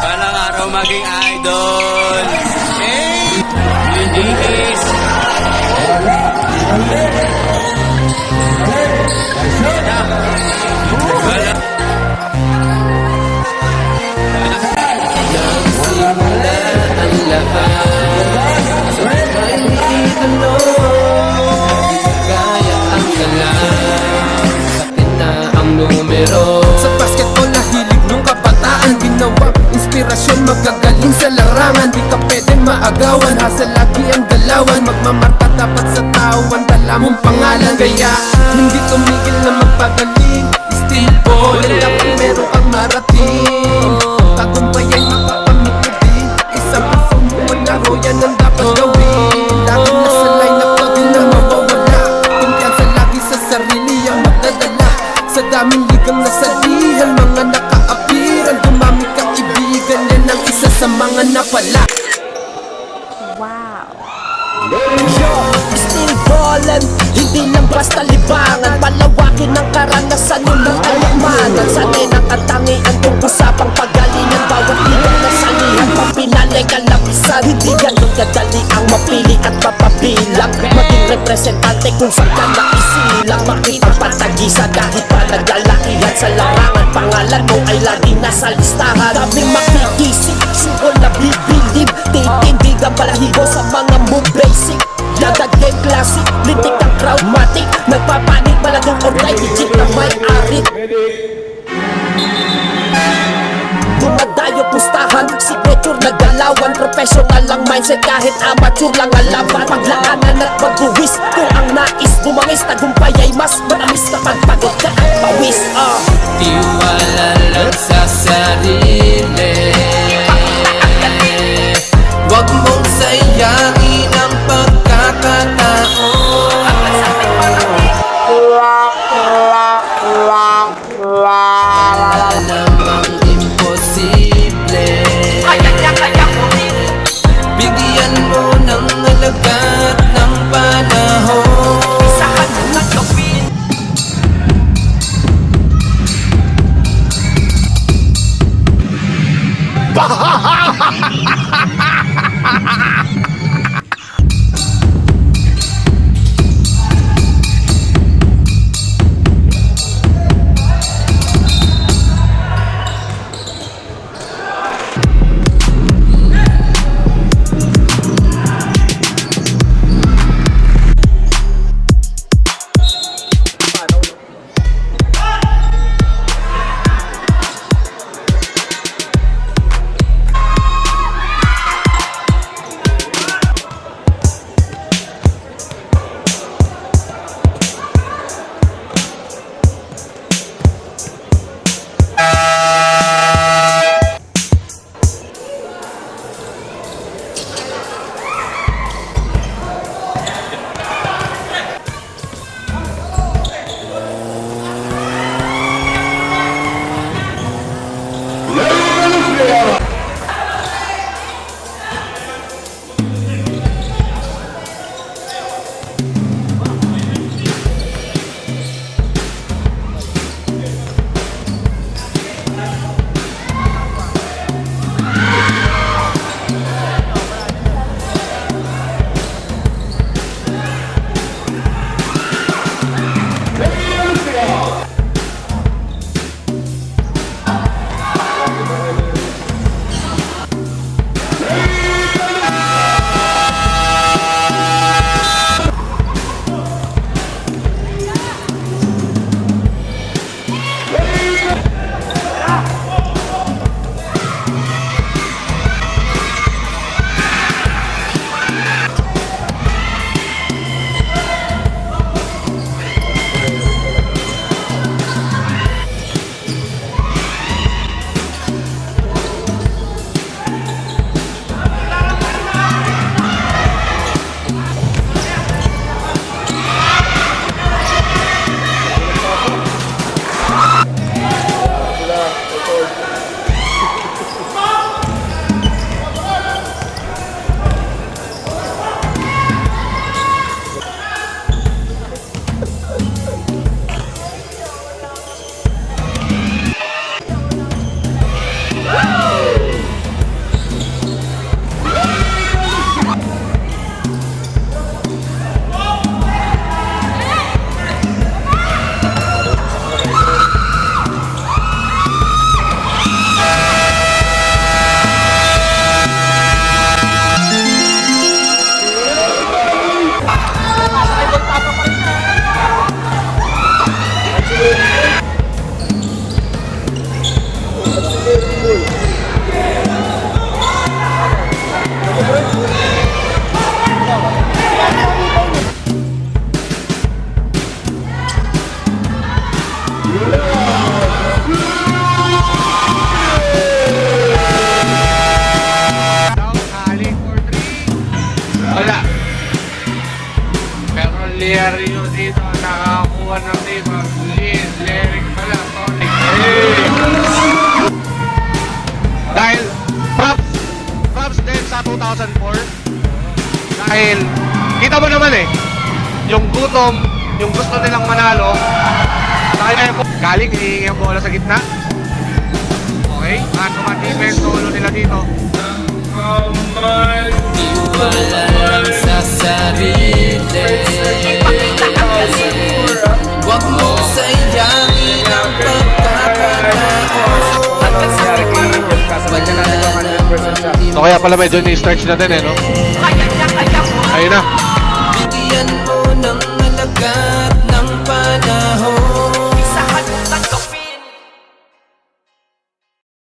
Balang araw maging idol. Hey! Linis! Nagsimula ang lahat sa may kaya ang galang akin na ang numero. Sa basketball na hilig nung kabataan, ginawang inspirasyon, magagaling sa larangan. Di ka pwedeng maagawan, hasa lagi ang galawan. Magmamarka dapat sa tawan, dala mong pangalan. Kaya hindi tumigil na magpagaling. Still ball, dapat meron kang marating. Tagumpay ay makapamikudi. Isang puso mo malaro, yan ang dapat gawin. Lagi nasa line-up ka, di na mawawala. Kumpiyansa lagi sa sarili ang magdadala. Sa daming ligang nasalihan, mga nakaapiran. Dumami kang ibigan, yan ang isa sa mga napala. Wow. Yo, still ballin', hindi lang basta libangan. Palawakin ng karanasan nyo ng alamanan. Sanay ng katangian kung usapang pagalingan. Bawat ligang nasalihan, papinalay kalapisan. Hindi ganun kadali ang mapili at mapabilang. Maging representante kung saan ka naisilang. Makitang patagisan kahit pa naglalakihan sa larangan. Pangalan mo ay laging nasa listahan. Daming makikisip, sure na bibilib. Titindigan balahibo sa mga move basic. Dadag game classic, lintik ang crowdmatic. Nagpapanik maladong online, legit na may arit. Dumadayo pustahan, signature na galawan. Professional ang mindset kahit amateur lang ang laban. Paglaanan at pagbuwis, kung ang nais bumangis. Tagumpay ay mas matamis kapag pagod ka at pawis. Tiwala lang sa sarili, huwag mong sayangin ang pagkakataon. Wala namang imposible. Bigyan mo ng alagat ng panahon. kalaban ng team. Lead, Lyric pala, Tonic. Dahil props din sa 2004. Dahil kita mo naman yung gutom, yung gusto nilang manalo. Dahil galing, hinihingi ang bola sa gitna. Okay, at defense solo nila dito. Iwala sa sarili. Huwag mong sayangin ang So kaya pala medyo ni-stretch natin no? Ayun na.